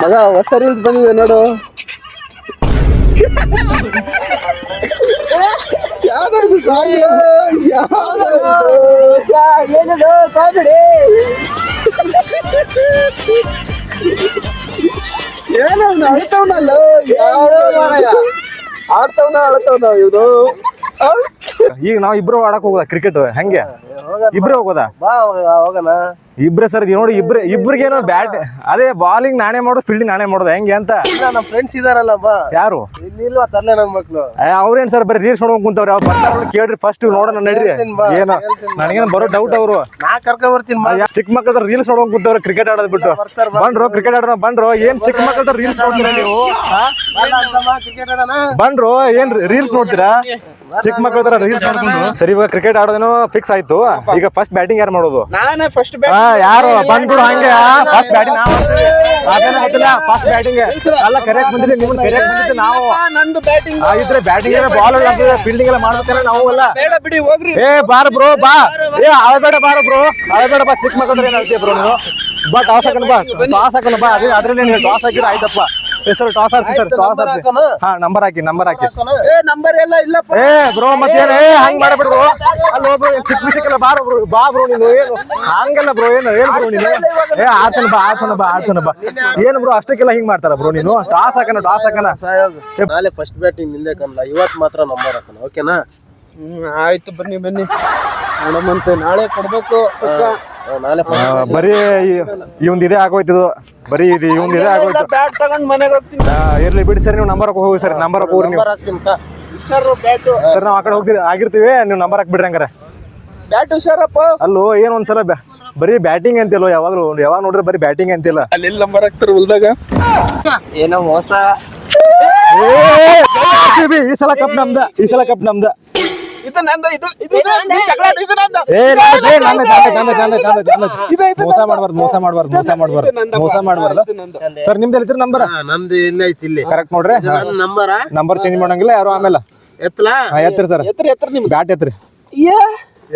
ಮಗ ಹೊಸ ರೀಲ್ಸ್ ಬಂದಿದೆ ನೋಡು. ಯಾವ್ದು ಸಾಂಗ್? ಏನವ್ನ ಅಳ್ತವ್ನಲ್ಲ, ಆಡ್ತವ್ನ ಇವ್ರು. ಈಗ ನಾವ್ ಇಬ್ರು ಆಡಕ್ ಹೋಗೋದ ಕ್ರಿಕೆಟ್? ಹೆಂಗೆ ಇಬ್ರು ಹೋಗೋದಾ? ಬಾ ಹೋಗೋಣ. ಇಬ್ರೆ ಸರ್ ನೋಡಿ, ಇಬ್ರಿಗೇನೋ ಬ್ಯಾಟ್ ಅದೇ ಬಾಲಿಂಗ್ ನಾನೇ ಮಾಡೋದು, ಫೀಲ್ಡಿಂಗ್ ನಾನೇ ಮಾಡೋದು, ಹೆಂಗೆ ಅಂತ? ನಮ್ಮ ಫ್ರೆಂಡ್ಸ್ ಇದಾರಲ್ಲ ಬಾ. ಯಾರು ಇಲ್ವಾ ತರ್ಲೆ ನನ್ ಮಕ್ಳು? ಅವ್ರೇನ್ ಸರ್ ಬರೀ ರೀಲ್ಸ್ ನೋಡ್ಕೊಂಡ್ ಕುಂತವ್ರೆ. ಅವ್ರು ಬರ್ತಾರ ಕೇಳ್ರಿ ಫಸ್ಟ್ ನೋಡೋಣ ನಡೀರಿ. ಏನೋ ನನಗೇನು ಬರೋ ಡೌಟ್ ಅವರು. ನಾ ಕರ್ಕೊಂಡ್ ಬರ್ತೀನಿ. ಚಿಕ್ಕ ಮಕ್ಕಳ ರೀಲ್ಸ್ ನೋಡ್ಕೊಂಡ್ ಕುಂತವ್ರೆ ಕ್ರಿಕೆಟ್ ಆಡೋದ್ ಬಿಟ್ಟು. ಬಂದ್ರು ಕ್ರಿಕೆಟ್ ಆಡೋಣ ಬಂದ್ರು. ಏನ್ ಚಿಕ್ಕ ಮಕ್ಕಳ ರೀಲ್ಸ್ ನೋಡ್ತೀರಾ ನೀವು? ಬಂದ್ರು ಏನ್ ರೀಲ್ಸ್ ನೋಡ್ತೀರಾ? ಚಿಕ್ಕ ಮಕ್ಕಳ ರೀಲ್ಸ್ ನೋಡ್ಕೊಂಡು. ಸರಿ, ಇವಾಗ ಕ್ರಿಕೆಟ್ ಆಡೋದೇನೋ ಫಿಕ್ಸ್ ಆಯ್ತು. ಈಗ ಫಸ್ಟ್ ಬ್ಯಾಟಿಂಗ್ ಯಾರು ಮಾಡೋದು? ನಾನೇ ಫಸ್ಟ್. ಯಾರು ಬಂದ್ಬಿಡು ಹಂಗೆ. ಫಸ್ಟ್ ಬ್ಯಾಟಿಂಗ್ ಅದೇನೋ ಗೊತ್ತಿಲ್ಲ. ಫಸ್ಟ್ ಬ್ಯಾಟಿಂಗ್ ಅಲ್ಲ, ಕರೆಕ್ಟ್ ಬಂದಿದೆ ನೀವು, ಕರೆಕ್ಟ್ ಬಂದಿದೆ. ನಾವು ನಂದು ಬ್ಯಾಟಿಂಗ್ ಇದ್ರೆ ಬ್ಯಾಟಿಂಗ್ ಬಾಲ್ ಫೀಲ್ಡಿಂಗ್ ಎಲ್ಲ ಮಾಡ್ಬೇಕಲ್ಲ ನಾವು ಎಲ್ಲ. ಬೇಡ ಬಿಡಿ ಹೋಗ್ರಿ. ಬಾರ ಬ್ರೋ ಬಾ. ಅಳಬೇಡ ಬಾರ ಬ್ರೋ, ಅಳಬೇಡ ಬಾ. ಚಿಕ್ಕ ಮಕ್ಕಳು ಏನ್ ಹೇಳ್ತೀಯ ಬ್ರೋ ನೀವು? ಬಾ ಟಾಸ್ ಹಾಕೋಣ ಬಾ, ಟಾಸ್ ಹಾಕೋಣ ಬಾ. ಅದ್ರಲ್ಲಿ ನೀವು ಟಾಸ್ ಹಾಕಿದ್ರೆ ಆಯ್ತಪ್ಪ. ಸರ್ ಟಾಸ್ ಆಡ್ಸಿ ಸರ್, ಟಾಸ್ ಆಡ್ಸಿ. ಹಾ, ನಂಬರ್ ಹಾಕಿ. ನಂಬರ್ ಎಲ್ಲ ಇಲ್ಲಪ್ಪ. ಬ್ರೋ ಮತ್ತೇನು ಹಂಗ್ ಮಾಡಬಿಡ್ರು. ಅಲ್ಲಿ ಒಬ್ರು ಚಿಕ್ಕ ವಿಷಯಕ್ಕೆಲ್ಲ ಬಾರ ಬ್ರೋ, ಬಾ ಬ್ರೋ ನೀನು. ಏನು ಹಂಗಲ್ಲ ಬ್ರೋ, ಏನು ಬ್ರೋ ನೀನು? ಆಡ್ಸೋಣ ಬಾ. ಏನು ಬ್ರೋ ಅಷ್ಟಕ್ಕೆಲ್ಲ ಹಿಂಗ್ ಮಾಡ್ತಾರ ಬ್ರೋ ನೀನು? ಟಾಸ್ ಹಾಕೋಣ. ನಾಳೆ ಫಸ್ಟ್ ಬ್ಯಾಟಿಂಗ್ ನಿಂದೆ ಕನ್ನಡ. ಇವತ್ತು ಮಾತ್ರ ನಂಬರ್ ಹಾಕೋಣ, ಓಕೆನಾ? ಆಯ್ತು, ಬನ್ನಿ ನೋಡಮ್ಮಂತೆ. ನಾಳೆ ಕೊಡ್ಬೇಕು. ನಾಳೆ ಬರೀ ಇವಂದ್ ಇದೇ ಆಗೋಯ್ತದು. ಬರೀ ಇದು ಇವಂದ್ ಇದೇ ಆಗೋಯ್ತು. ಬ್ಯಾಟ್ ತಗೊಂಡ್ ಮನೆಗೆ ಹೋಗ್ತೀನಿ. ಇರ್ಲಿ ಬಿಡಿ ಸರ್, ನೀವು ನಂಬರ್ ಹೋಗಿ ಸರ್. ನಂಬರ್ ಹೋಗ್ರಿ ನೀವು. ಸರ್ ನಾವು ಆ ಕಡೆ ಹೋಗ್ತೀವಿ ಆಗಿರ್ತೀವಿ, ನೀವು ನಂಬರ್ ಹಾಕ್ಬಿಡ್ರಿ ಹಂಗಾರೆ. ಬ್ಯಾಟ್ ಹುಷಾರಪ್ಪ. ಅಲ್ಲೋ ಏನ್ ಒಂದ್ಸಲ ಬರೀ ಬ್ಯಾಟಿಂಗ್ ಅಂತಿಲ್ಲ. ಯಾವಾಗ ನೋಡ್ರಿ ಬರೀ ಬ್ಯಾಟಿಂಗ್ ಅಂತಿಲ್ಲ. ಅಲ್ಲಿ ನಂಬರ್ ಹಾಕ್ತಾರ ಹೊಲ್ದಾಗ. ಏನೋ ಮೋಸ. ಈ ಸಲ ಕಪ್ ನಮ್ದ. ಮೋಸ ಮಾಡ್ಬಾರ್ದು. ಸರ್ ನಿಮ್ದು ಹೇಳ್ತೀರಿ ನಂಬರ್? ನಮ್ದು ಇಲ್ಲ ಐತಿ ಇಲ್ಲಿ. ಕರೆಕ್ಟ್ ನೋಡ್ರಿ. ನಂಬರ್ ಚೇಂಜ್ ಮಾಡಂಗಿಲ್ಲ ಯಾರು. ಆಮೇಲೆ ಎತ್ತರಿ ಸರ್, ಬ್ಯಾಟ್ ಎತ್ತರಿ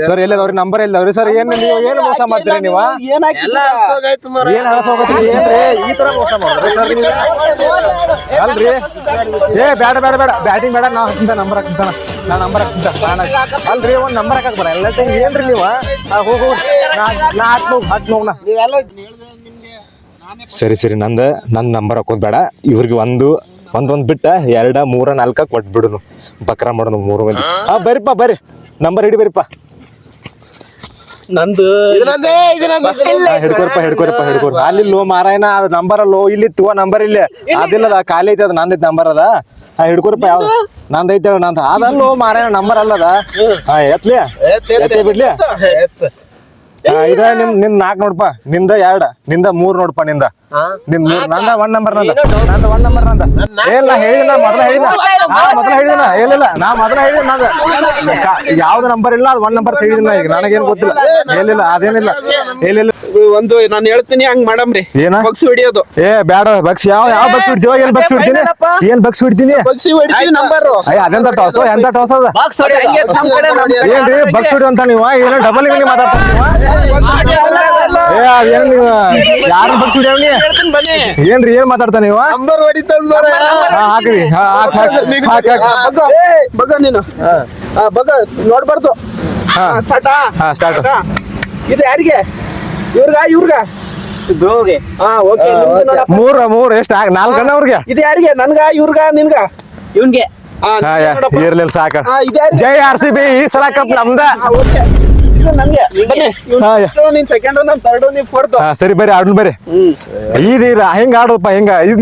ಸರ್. ಎಲ್ಲದವ್ರಿ ನಂಬರ್ ಎಲ್ಲವ್ರಿ ಸರ್? ಏನು ನೀವು ಏನು ಮೋಸ ಮಾಡ್ತೀರಿ ನೀವು? ಏನ್ ಹಳಸೋಗತ್ರಿ ಏನ್ರಿ? ಈ ತರ ಮೋಸ ಮಾಡ್ರಿ ಸರ್ ನೀವು? ಅಲ್ರಿ ಬೇಡ ಬ್ಯಾಟಿಂಗ್ ಬೇಡ. ನಾವು ನಂಬರ್ ಹಾಕ್ತಾನ. ಅಲ್ರಿ ಒಂದ್ ನಂಬರ್ ಹಾಕಕ್ ಬರ ಎಲ್ಲ ಏನ್ರಿ ನೀವು? ಹೋಗು ಹಾಕ್ನೋಗ್ನ. ಸರಿ ನಂದ್ ನಂಬರ್ ಹಾಕೋದ್ ಬೇಡ. ಇವ್ರಿಗೆ ಒಂದ್ ಬಿಟ್ಟ 2, 3, 4 ಕೊಟ್ಬಿಡುನು. ಬಕ್ರ ಮಾಡೋನು 3 ಮಂದಿ. ಬರ್ರಿ ನಂಬರ್ ಹಿಡಿ ಬರಿಪ್ಪ. ನಂದು ಹಿಡ್ಕೊರಪ್ಪ. ಅಲ್ಲಿ ಮಾರಾಯಣ ನಂಬರ್ ಅಲ್ಲೋ. ಇಲ್ಲಿ ತುವ ನಂಬರ್ ಇಲ್ಲಿ ಅದಿಲ್ಲದ ಖಾಲಿ ಐತೆ. ಅದು ನಂದೈತಿ ನಂಬರ್ ಅದ. ಹಿಡ್ಕೊರಪ್ಪ. ಯಾವ್ದು ನಂದೈತೆ? ನಂದು ಅದಲ್ಲೋ ಮಾರಾಯಣ ನಂಬರ್ ಅಲ್ಲದ. ಎತ್ಲಿ ಬಿಡ್ಲಿ. ಇದ ನಿಂದ 4 ನೋಡ್ಪ. ನಿಂದ 2, ನಿಂದ 3 ನೋಡ್ಪ. ನಿಂದ 3. ಒಂದ್ ನಂಬರ್ ನಂದ. ಏನಿಲ್ಲ ಹೇಳಿದ ಮೊದಲ ಹೇಳಿದಿನ. ನಾ ಮೊದಲ ಹೇಳಿದ. ಯಾವ್ದು ನಂಬರ್ ಇಲ್ಲ, ಅದು 1 ನಂಬರ್ ಹೇಳಿದಿನ. ಈಗ ನನಗೇನ್ ಗೊತ್ತಿಲ್ಲ. ಹೇಳಿಲ್ಲ ಅದೇನಿಲ್ಲ. ಒಂದು ನಾನು ಹೇಳ್ತೀನಿ ಹಂಗ್ ಮಾಡಮ್ರಿ. ಏನ ಬಗ್ಸಿ ಹೊಡಿಯೋದು? ಬ್ಯಾಡ. ಬಗ್ಸಿ ಯಾವ ಬಗ್ಸಿ ಹೊಡ್ತೀವ? ಏನ್ ಬಗ್ಸಿ ಹೊಡ್ತೀನಿ? ಬಗ್ಸಿ ಹೊಡಿತೀವಿ ನಂಬರ್. ಅದೆಂತ ಟಾಸ್? ಎಂತ ಟಾಸ್ ಅದ? ಏನ್ರಿ ಬಗ್ಸಿ ಹೊಡಿ ಅಂತ ನೀವು? ಏನೋ ಡಬಲ್ ಮೀನಿಂಗ್ ಮಾತಾಡ್ತಾರೆ ನೀವು. ಯಾರು ಬಗ್ಸಿ ಹೊಡಿಯವ್ನಿ? ಏನ್ರಿ ಏನ್ ಮಾತಾಡ್ತಾ ನೀವು? ನಂಬರ್ ಹೊಡಿತಾರ. ಹಾಕ್ರಿ. ಬಗ ನೀನು ಬಗ ನೋಡ್ಬಾರ್ದು. ಸ್ಟಾರ್ಟ್. ಇದು ಯಾರಿಗೆ? ಇವ್ರಗ ಮೂರ್ ಎಷ್ಟ? 4 ಅವ್ರಿಗೆ. ಇದು ಯಾರಿಗೆ? ನನ್ಗ, ಇವ್ರಗ, ನಿನ್ಗ, ಇವ್ನ್ಗೆ. ಇರ್ಲಿಲ್ಲ ಸಾಕ. ಜೈ RCB. ಈ ಸಲ ಕಪ್ ನಮ್ದ. ನೀನ್ ಸೆಕೆಂಡ್, ನಾನ್ ಥರ್ಡ್, ನೀನ್ ಫೋರ್ತ್. ಸರಿ ಬರ್ರಿ ಆಡೋಣ ಬರ್ರಿ. ಹೆಂಗ ಆಡೋದಪ್ಪ?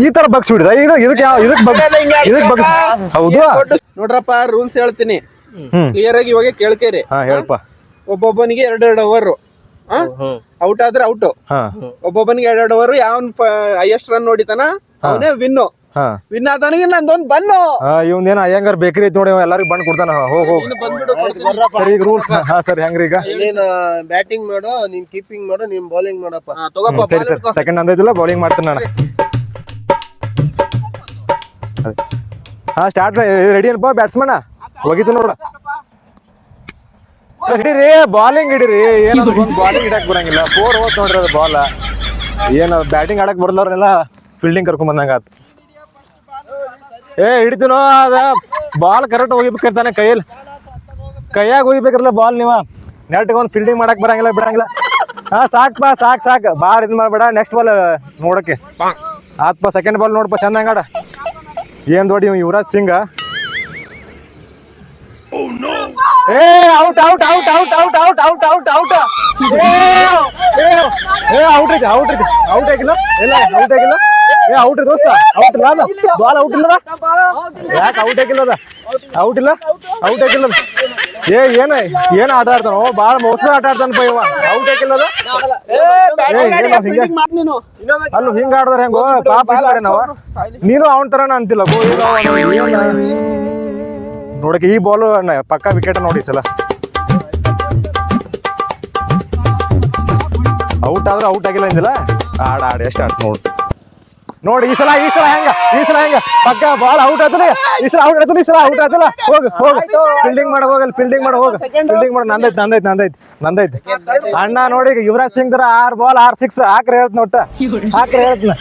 ಈ ತರ ಬಗ್ಸ್ ಬಿಡಿದ? ಹೌದು ನೋಡ್ರಪ್ಪ, ರೂಲ್ಸ್ ಹೇಳ್ತೀನಿ ಕ್ಲಿಯರ್ ಆಗಿ. ಇವಾಗ ಕೇಳ್ಕೇರಿ. ಹೇಳಪ್ಪ. ಒಬ್ಬೊಬ್ಬನಿಗೆ 2 ಓವರ್. ಔಟ್ ಆದ್ರೆ ಔಟ್. ಒಬ್ಬೊಬ್ಬನಿಗೆ 2 ಓವರ್. ಯಾವನ್ ಹೈಯೆಸ್ಟ್ ರನ್ ನೋಡಿತಾನ ಅವನೇ ವಿನ್ನು. ವಿನ್ ಆದವನಿಗೆ ನಂದೊಂದು ಬನ್ನು. ಇವ್ನೇನ ಅಯ್ಯಂಗಾರ್ ಬೇಕರಿ ಐತಿ ನೋಡಿ, ಎಲ್ಲರಿಗೂ ಬಣ್ಣ ಕೊಡ್ತಾನ. ಹೋಗ್ ಸರಿ. ಈಗ ರೂಲ್ಸ್ ಸರ್ ಹೆಂಗ್ರಿ? ಈಗ ನೀನು ಬ್ಯಾಟಿಂಗ್ ಮಾಡು, ನೀನ್ ಕೀಪಿಂಗ್ ಮಾಡು, ನೀನ್ ಬೌಲಿಂಗ್ ಮಾಡಪ್ಪ. ಸರಿ ಸರ್. ಸೆಕೆಂಡ್ ಅಂದೈತಿಲ್ಲ, ಬೌಲಿಂಗ್ ಮಾಡ್ತೀನಿ ನಾನು. ಸ್ಟಾರ್ಟ್. ರೆಡಿ ಅನ್ಪ ಬ್ಯಾಟ್ಸ್ಮನ್? ಹೋಗಿತ್ತು ನೋಡ. ಹಿಡೀರಿ ಬಾಲಿಂಗ್ ಹಿಡೀರಿ. ಏನಾದ್ರು ಬಾಲಿಂಗ್ ಹಿಡಕ್ ಬರಂಗಿಲ್ಲ. 4 ಹೋತ್ ನೋಡ್ರಿ ಅದು ಬಾಲ್. ಏನು ಬ್ಯಾಟಿಂಗ್ ಆಡಕ್ ಬರ್ದವ್ರನ್ನೆಲ್ಲ ಫೀಲ್ಡಿಂಗ್ ಕರ್ಕೊಂಡ್ ಬಂದಂಗ ಆತು. ಹಿಡಿತೀನೋ ಅದ ಬಾಲ್ ಕರೆಕ್ಟ್ ಹೋಗಿಬೇಕಿರ್ತಾನೆ ಕೈಯಾಗ ಹೋಗಿಬೇಕಿರಲ್ಲ ಬಾಲ್ ನೀವ ನೆಟ್ಗೆ ಒಂದು ಫೀಲ್ಡಿಂಗ್ ಮಾಡಕ್ ಬರಂಗಿಲ್ಲ ಬಿಡಂಗಿಲ್ಲ. ಸಾಕ್ಪಾ ಸಾಕ್ ಬಾಳ್ ಇದು ಮಾಡ್ಬೇಡ. ನೆಕ್ಸ್ಟ್ ಬಾಲ್ ನೋಡಕ್ಕೆ ಆತ್ಪ. ಸೆಕೆಂಡ್ ಬಾಲ್ ನೋಡಪ್ಪ ಚಂದ ಆಡ. ಏನ್ ದೊಡ್ಡ Yuvraj Singh. Out out out out out out out out out out ಆಗಿಲ್ಲ ಇಲ್ಲ ಔಟ್ ಆಗಿಲ್ಲ. ಔಟ್ ದೋಸ್ತ ಔಟ್ ಇಲ್ಲ ಬಾಲ್ ಔಟ್ ಇಲ್ಲದ ಯಾಕೆ ಔಟ್ ಆಗಿಲ್ಲದ ಔಟ್ ಇಲ್ಲ ಔಟ್ ಆಗಿಲ್ಲ. ಏನ್ ಆಟ ಆಡ್ತಾನ ಬಾಳ ಮೋಸ ಆಟ ಆಡ್ತಾನಪ್ಪ ಇವ. ಔಟ್ ಆಗಿಲ್ಲದ ಅಲ್ಲ ಹಿಂಗ ಆಡ್ದಾರ ಹೆಂಗೋ ಪಾಪ ನಾವ. ನೀನು ಅವನ ತರನ ಅಂತಿಲ್ಲ ನೋಡಕ್ಕೆ. ಈ ಬಾಲ್ ಪಕ್ಕಾ ವಿಕೆಟ್ ನೋಡಿ ಸಲ. ಔಟ್ ಆದ್ರೆ ಔಟ್ ಆಗಿಲ್ಲ ಅಂದಿಲ್ಲ. ಆಡ ಎಷ್ಟು ಆಡ್ತ ನೋಡಿ ಈ ಸಲ ಹೆಂಗ ಪಕ್ಕ ಬಾಲ್ ಔಟ್ ಆಯ್ತಲ್ಲ. ಈ ಸಲ ಔಟ್ ಆಯ್ತಲ್ಲ. ಹೋಗ ಫೀಲ್ಡಿಂಗ್ ಮಾಡ ಹೋಗಲ್ಲ. ಫೀಲ್ಡಿಂಗ್ ಮಾಡ ನಂದೈತಿ ಅಣ್ಣ. ನೋಡಿ ಈಗ ಯುವರಾಜ್ ಸಿಂಗ್ 6 ಬಾಲ್ 6 6 ಹಾಕ್ರೆ ಹೇಳ್ತ ಒಟ್ಟ ಹಾಕ್ರೆ ಹೇಳ್ತನ.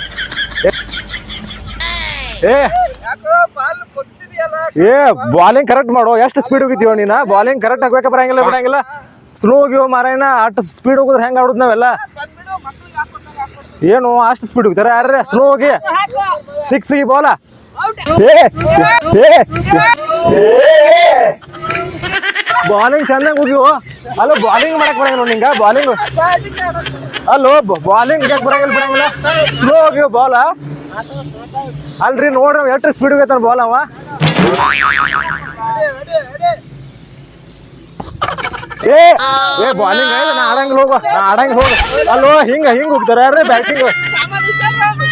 ಬಾಲಿಂಗ್ ಕರೆಕ್ಟ್ ಮಾಡು. ಎಷ್ಟು ಸ್ಪೀಡ್ ಹೋಗಿದ್ದೀವ ನೀನ. ಬಾಲಿಂಗ್ ಕರೆಕ್ಟ್ ಹಾಕ್ಬೇಕ ಬರಂಗಿಲ್ಲ. ಸ್ಲೋ ಹೋಗಿವ ಮಾರಾಯಣ. ಅಷ್ಟು ಸ್ಪೀಡ್ ಹೋಗುದ್ರೆ ಹೆಂಗ್ ಆಡುದ್ ನಾವೆಲ್ಲ. ಏನು ಅಷ್ಟು ಸ್ಪೀಡ್ ಹೋಗ್ತಾರೆ ಯಾರ್ರೆ ಸ್ಲೋ ಹೋಗಿ 6 ಈ ಬಾಲ. ಬಾಲಿಂಗ್ ಚೆನ್ನಾಗಿ ಹೋಗಿವು. ಅಲ್ಲ ಬಾಲಿಂಗ್ ಮಾಡಕ್ ಬರಂಗಿಲ್ಲ ನಿಂಗ. ಬಾಲಿಂಗ್ ಅಲ್ಲೋ ಬಾಲಿಂಗ್ ಬರಂಗಿಲ್ಲ. ಸ್ಲೋ ಹೋಗಿವ ಬಾಲ. ಅಲ್ರಿ ನೋಡ್ರಿ ಎಷ್ಟು ಸ್ಪೀಡ್ ಹೋಗೈತಾನ ಬಾಲ್ ಅವ. ಬಾಲಿಂಗ್ ನಾ ಆಡಂಗ್ ಹೋಗ. ಅಲ್ಲೋ ಹಿಂಗ ಹೋಗ್ತಾರ ಯಾರ್ರಿ ಬ್ಯಾಟಿಂಗ್.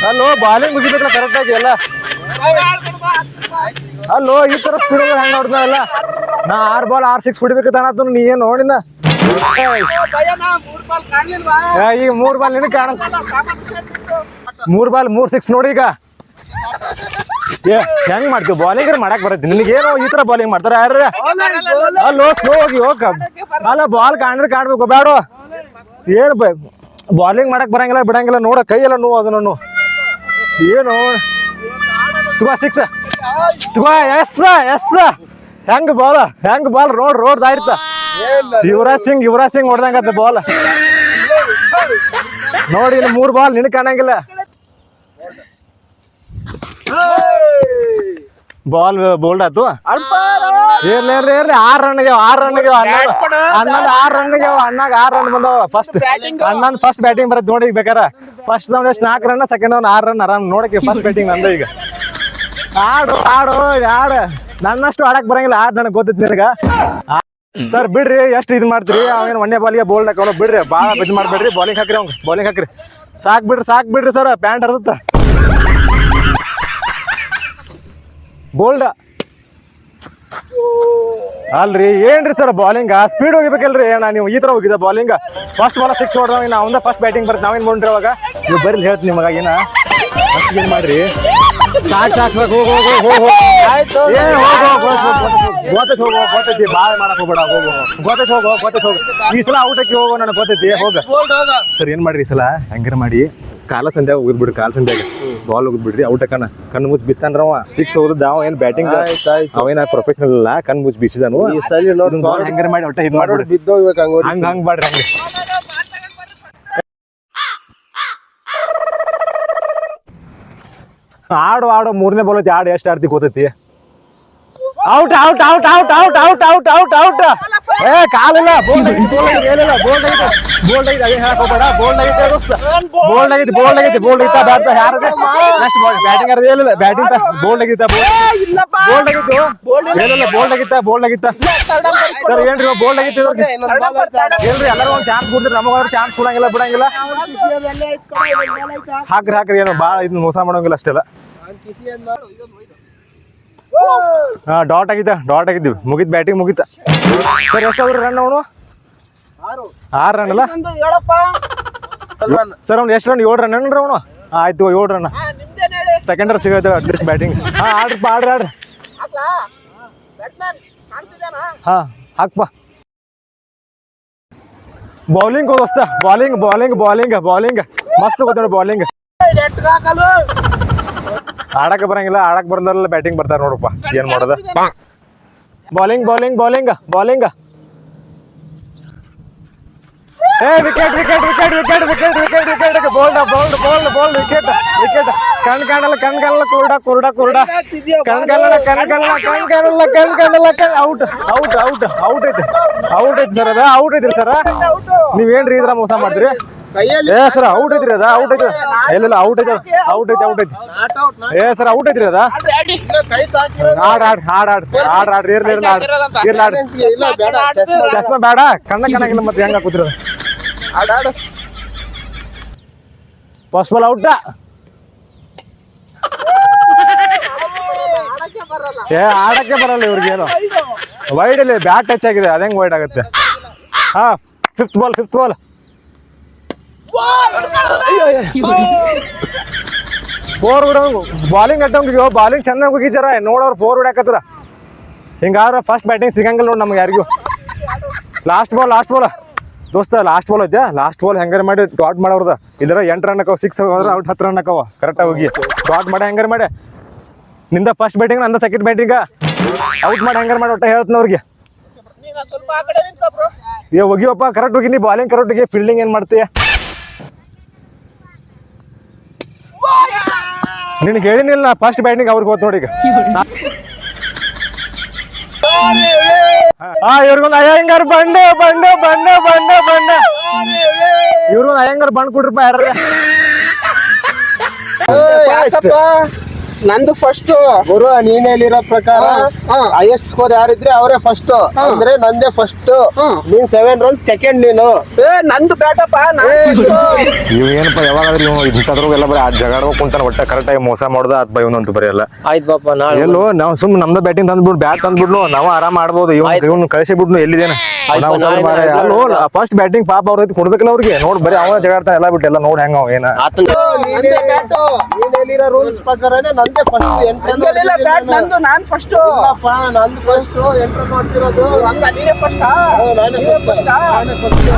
ಅಲ್ಲೋ ಬಾಲಿಂಗ್ ಮುಗಿಬೇಕಲ್ಲ ಕರೆಕ್ಟ್ ಆಗಿ ಎಲ್ಲ. ಅಲ್ಲೋ ಈ ತರ ಸ್ಪೀಡ್ ಹೋಗಿ ಹೆಂಗ್ ನೋಡ್ತಾನಲ್ಲ. ನಾ 6 ಬಾಲ್ 6 6 ಹೊಡಿಬೇಕಂತ ನೀ ಏನ್ ನೋಡಿನ. ಈಗ 3 ಬಾಲ್ ನಿನಗೆ ಕಾಣ. 3 ಬಾಲ್ 3 6 ನೋಡಿ. ಈಗ ಹೆಂಗ್ ಮಾಡ್ತೀವಿ ಬಾಲಿಂಗ್ ಮಾಡಕ್ ಬರತ್ತೆ ನಿನಗೇನೋ. ಈ ತರ ಬಾಲಿಂಗ್ ಮಾಡ್ತಾರ ಯಾರ. ಅಲ್ಲೋ ಸ್ಲೋ ಹೋಗಿ ಹೋಗ. ಅಲ್ಲ ಬಾಲ್ ಕಾಣ್ಬೇಕು ಬೇಡ. ಏನ್ ಬಾಲಿಂಗ್ ಮಾಡಕ್ ಬರಂಗಿಲ್ಲ ಬಿಡಂಗಿಲ್ಲ. ನೋಡ ಕೈ ಎಲ್ಲ ನೋವು ಅದನ್ನು. ಏನು ತುಗಾ 6 ತುಗಾ ಎಸ್ ಹೆಂಗ್ ಬಾಲ್ ರೋಡ್ ದಾಯಿರ್ತ. ಯುವರಾಜ್ ಸಿಂಗ್ ಹೊಡ್ದಂಗತ್ತ ಬಾಲ್ ನೋಡಿ. 3 ಬಾಲ್ ನಿನಗೆ ಕಾಣಂಗಿಲ್ಲ. ಬಾಲ್ ಬೋಲ್ಡ್ ಆತು. ಇರ್ಲಿ 6 ರನ್ಗೆ 6 ರನ್ ಬಂದವ. ಫಸ್ಟ್ ಅಣ್ಣನ್ ಫಸ್ಟ್ ಬ್ಯಾಟಿಂಗ್ ಬರತ್ ನೋಡಿ. ಬೇಕಾರ ಫಸ್ಟ್ ರೌಂಡ್ ಎಷ್ಟು 4 ರನ್, ಸೆಕೆಂಡ್ ರೌಂಡ್ 6 ರನ್ ಆರಾಮ್ ನೋಡಕ್ಕೆ. ಫಸ್ಟ್ ಬ್ಯಾಟಿಂಗ್ ನಂದ. ಈಗ ಆಡು ನನ್ನಷ್ಟು ಆಡಕ್ ಬರಂಗಿಲ್ಲ. ನನಗೆ ಗೊತ್ತೈತಿ ನಿನಗ. ಸರ್ ಬಿಡ್ರಿ ಎಷ್ಟು ಇದು ಮಾಡ್ತೀರಿ. ಅವೇನು 1ನೇ ಬಾಲ್ಗೆ ಬೋಲ್ಡ್ ಹಾಕೋಣ ಬಿಡ್ರಿ. ಭಾಳ ಇದು ಮಾಡ್ಬೇಡ್ರಿ. ಬಾಲಿಂಗ್ ಹಾಕ್ರಿ ಸಾಕ್ ಬಿಡ್ರಿ ಸರ್. ಪ್ಯಾಂಟ್ ಹರಿದುತ್ತ ಬೋಲ್ಡ್ ಅಲ್ರಿ. ಏನ್ರಿ ಸರ್ ಬಾಲಿಂಗ್ ಸ್ಪೀಡ್ ಹೋಗಿಬೇಕಲ್ರಿ. ನೀವು ಈ ತರ ಹೋಗಿದ್ದ ಬಾಲಿಂಗ್. First ball 6 ಹೊಡೆದವ. ನಾವ್ ಫಸ್ಟ್ ಬ್ಯಾಟಿಂಗ್ ಬರುತ್ತೆ. ನಾವೇನ್ ಮಾಡ್ರಿ ಅವಾಗ. ನೀವು ಬರೀ ಹೇಳ್ತೀನಿ ನಿಮಗ ಏನ್ ಮಾಡ್ರಿ. ಸಾಕ್ ಗೊತ್ತೈತಿ. ಬಾಳ ಮಾಡಕ್ ಹೋಗ್ಬೇಡ. ಹೋಗು ಈ ಸಲ ಔಟಕ್ಕೆ ಹೋಗೋ. ನನಗೆ ಗೊತ್ತೈತಿ. ಹೋಗ ಸರ್. ಏನ್ ಮಾಡ್ರಿ ಈ ಸಲ ಹೆಂಗಾರ ಮಾಡಿ ಕಾಲ ಸಂಧ್ಯಾಗ ಹೋಗಿದ್ಬಿಡ್ರಿ. ಕಾಲ ಸಂಧ್ಯಾಗ ಬಾಲ್ ಹೋಗಿದ್ಬಿಡ್ರಿ. ಔಟ್ ಹಾಕನ ಕಣ್ಣು ಮುಚ್ಚಿ ಬಿಸ್ತಾನ್ರವ. 6 ಹೋದ ಅವ ಏನ್ ಬ್ಯಾಟಿಂಗ್ ಅವೇನ ಪ್ರೊಫೆಷನಲ್ ಇಲ್ಲ. ಕಣ್ಣು ಮುಚ್ಚಿ ಬಿಸಿದಾನು. ಹೆಂಗಾರ ಮಾಡಿ ಒಟ್ಟ ಇದು ಮಾಡ್ಬಿಡ್ರಿ. ಹಂಗ್ ಮಾಡ್ರಿ. ಹಂಗೆ ಆಡು 3ನೇ ಬಾಲ್ ಐತಿ. ಎಷ್ಟು ಆಡ್ತಿ ಗೊತ್ತೈತಿ. ಔಟ್ ಕಾಲಿಲ್ಲ. ಬೋಲ್ಡ್ ಐತಿ. ಅದೇ ಹೇಳಕ್ ಹೋಗ್ಬೇಡ. ಬೋಲ್ಡ್ ಆಗೈತೆ ದೋಸ್ತ. ಬೋಲ್ಡ್ ಐತ ಬ್ಯಾಟ್ ಯಾರಿಗೆ ಬ್ಯಾಟಿಂಗ್ ಏನಿಲ್ಲ. ಬ್ಯಾಟಿಂಗ್ ಬೋಲ್ಡ್ ಆಗಿತ್ತ. ಬೋಲ್ಡ್ ಆಗಿತ್ತ ಸರ್. ಏನ್ರಿ ಬೋಲ್ಡ್ ಆಗಿತ್ತು ಏನ್ರಿ. ಎಲ್ಲರೂ ಒಂದು ಚಾನ್ಸ್ ಕೊಡ್ತೀರಿ. ನಮಗಾದ್ರೂ ಚಾನ್ಸ್ ಕೊಡಂಗಿಲ್ಲ ಬಿಡಂಗಿಲ್ಲ. ಹಾಕ್ರಿ ಏನು ಭಾಳ ಇದನ್ನ ಮೋಸ ಮಾಡೋಂಗಿಲ್ಲ ಅಷ್ಟೆಲ್ಲ. ಡಾಟ್ ಆಗಿದ್ದೀವಿ. ಮುಗಿತ್ ಬ್ಯಾಟಿಂಗ್ ಮುಗಿತ ಸರ್. ಎಷ್ಟಾದ್ರು ರನ್ ಅವನು 6 ರನ್ ಅಲ್ಲ ಸರ್. ಅವ್ನು ಎಷ್ಟು ರನ್ 7 ರನ್ ಅನ್ರಿ ಅವನು. ಆಯ್ತು 7 ರನ್. ಸೆಕೆಂಡರ್ ಸಿಗತ್ತೆ ಅಟ್ಲೀಸ್ಟ್ ಬ್ಯಾಟಿಂಗ್. ಆಡ್ರಿ ಹಾಕ್ಪ. ಬೌಲಿಂಗ್ ದೋಸ್ತ. ಬಾಲಿಂಗ್ ಮಸ್ತ್ ಗೊತ್ತ ಬಾಲಿಂಗ್. ಆಡಕ್ಕೆ ಬರಂಗಿಲ್ಲ, ಆಡಕ್ ಬಂದಲ್ಲ ಬ್ಯಾಟಿಂಗ್ ಬರ್ತಾರ ನೋಡಪ್ಪ. ಏನ್ ಮಾಡೋದು? Bowling bowling bowling bowling. Wicket wicket wicket wicket wicket wicket wicket bold bold bold bold wicket wicket. ಕಣ್ ಕಾಣಲ್ಲ ಕಣ್ ಕಾಣಲ್ಲ ಕುರುಡ ಕುರುಡ ಕುರುಡ. ಕಣ್ ಕಾಣಲ್ಲ ಕಣ್ ಕಾಣಲ್ಲ ಕಣ್ ಕಾಣಲ್ಲ ಕಣ್ ಕಾಣಲ್ಲ ಔಟ್ ಔಟ್ ಔಟ್ ಔಟ್ ಐತಿ ಔಟ್ ಐತಿ ಸರ್. ಅದ ಔಟ್ ಐತ್ರಿ ಸರ್. ನೀವೇನ್ರಿ ಇದ್ರ ಮೋಸ ಮಾಡ್ತೀರಿ? ಸರ್ ಔಟ್ ಐತ್ರಿ ಅದ ಔಟ್ ಐತಿ. ಇಲ್ಲ ಔಟ್ ಐತಿ ಔಟ್ ಐತಿ ಔಟ್ ಐತಿ. ಸರ್ ಔಟ್ ಐತ್ರಿ ಅದ. ಆಡ್ ಆಡ್ ಆಡ್ ಆಡ್ ಆಡ್ ಆಡ್ ಇರ್ಲಿ ಇರ್ಲಿ ಆಡ್ ಇರ್ಲಿ ಆಡ್. ಚಸ್ಮಾ ಬೇಡ, ಕಣ್ಣ ಕಾಣಂಗಿಲ್ಲ ಮತ್ತೆ ಹೆಂಗ ಕೂತಿರೋದು? First ball out. ಆಡಕ್ಕೆ ಬರಲ್ಲ ಇವ್ರಿಗೆ. ಏನು ವೈಡ್ ಅಲ್ಲಿ ಬ್ಯಾಟ್ ಟಚ್ ಆಗಿದೆ, ಅದಂಗ್ ವೈಡ್ ಆಗುತ್ತೆ. ಹಾ, fifth ball fifth ball. Four bowling ಅಟ್ಟಂಗಿದ್ಯೋ, ಬಾಲಿಂಗ್ ಚೆನ್ನಾಗಿ ಹೋಗಿದ್ದಾರ ನೋಡವ್ರು. ಫೋರ್ ಹೊಡ್ಯಾಕತ್ತಾರ. ಹಿಂಗಾದ್ರೆ ಫಸ್ಟ್ ಬ್ಯಾಟಿಂಗ್ ಸಿಗಂಗಿಲ್ಲ ನೋಡಿ ನಮ್ಗೆ ಯಾರಿಗೂ. ಲಾಸ್ಟ್ ಬಾಲ್ ದೋಸ್ತ, ಲಾಸ್ಟ್ ಬಾಲ್ ಐತೆ. ಲಾಸ್ಟ್ ಬಾಲ್ ಹೆಂಗಾರ ಮಾಡಿ ಡಾಟ್ ಮಾಡೋರ್ದ. ಇಲ್ಲರ 8 ರನ್ ಹಾಕವ, 6 ಹೋದ್ರೆ ಔಟ್, 10 ರನ್ ಹಾಕವ. ಕರೆಕ್ಟಾಗಿ ಹೋಗಿ ಡಾಟ್ ಮಾಡಿ ಹೆಂಗಾರ ಮಾಡಿ. ನಿಂದ ಫಸ್ಟ್ ಬ್ಯಾಟಿಂಗ್, ನಂದ ಸೆಕೆಂಡ್ ಬ್ಯಾಟಿಂಗ ಔಟ್ ಮಾಡಿ ಹೆಂಗಾರ ಮಾಡಿ ಒಟ್ಟ ಹೇಳ್ತೀನಿ ಅವ್ರಿಗೆ. ಹೋಗಿವಪ್ಪ, ಕರೆಕ್ಟ್ ಹೋಗಿ. ನೀ ಬಾಲಿಂಗ್ ಕರೆಕ್ಟ್ ಹೋಗಿ, ಫೀಲ್ಡಿಂಗ್ ಏನ್ ಮಾಡ್ತೀಯ? ನಿನಗೆ ಹೇಳಿನಿಲ್ಲ ಫಸ್ಟ್ ಬ್ಯಾಟಿಂಗ್ ಅವ್ರಿಗೆ ಹೋತ್ ನೋಡಿ. ಈಗ ಇವ್ರಿಗೊಂದು ಅಯ್ಯಂಗಾರ್ ಬಂಡೆ ಬಂಡೆ ಬಂಡೆ ಬಂಡೆ ಬಂಡೆ. ಇವ್ರಿಗೊಂದು ಅಯ್ಯಂಗಾರ್ ಬಂಡ್ ಕೊಡ್ರಪ್ಪ. ಯಾರ ನಂದು ಫಸ್ಟ್ ಗುರು, ನೀನೇಲಿರೋ ಪ್ರಕಾರ ಹೈಯೆಸ್ಟ್ ಸ್ಕೋರ್ ಯಾರಿದ್ರೆ ಅವರೇ ಫಸ್ಟ್. ಅಂದ್ರೆ ನಂದೇ ಫಸ್ಟ್. ನೀನ್ 7 runs ಸೆಕೆಂಡ್. ನೀನು ನಂದು ಬ್ಯಾಟಪ್ಪ. ಇವ್ ಏನಪ್ಪ ಯಾವಾಗಾದ್ರೂ ಇವ್ ಇಂಥದ್ರಾಗೆಲ್ಲ ಬರೀ ಜಗಾಡ ಕುಂತಾನ. ಒಟ್ಟ ಕರೆಕ್ಟ್ ಆಗಿ ಮೋಸ ಮಾಡೋದ ಅದ್ ಇವನಂತೂ ಬರೆಯಲ್ಲ. ಆಯ್ತು ಪಾಪ, ಎಲ್ಲೋ ನಾವು ಸುಮ್ ನಮ್ದ ಬ್ಯಾಟಿಂಗ್ ತಂದ್ಬಿಟ್ಟು ಬ್ಯಾಟ್ ತಂದ್ಬಿಡ್ನು, ನಾವು ಆರಾಮ್ ಆಡ್ಬೋದು. ಇವ್ನು ಕಳಿಸಿ ಬಿಡ್ನು ಎಲ್ಲಿದೇನ. ಫಸ್ಟ್ ಬ್ಯಾಟಿಂಗ್ ಪಾಪ ಅವ್ರೈತಿ ಕೊಡ್ಬೇಕಲ್ಲ ಅವ್ರಿಗೆ. ನೋಡ್ ಬರೀ ಅವನ ಜಗಾಡ್ತಾನ ಎಲ್ಲ ಬಿಟ್ಟು ಎಲ್ಲ. ನೋಡ್ ಹೆಂಗ ಅವ ಏನ ನೀನೇಲಿರೋ ರೂಲ್ಸ್ ಪ್ರಕಾರನೇ ನಂದೇ ಫಸ್ಟ್. ನಂದು ನಾನ್ ಫಸ್ಟ್. ನಂದು ಫಸ್ಟ್ ಎಂಟ್ರ್ ಮಾಡ್ತಿರೋದು. ನೀನೇ ಫಸ್ಟ್. ನಾನೇ ಫಸ್ಟ್.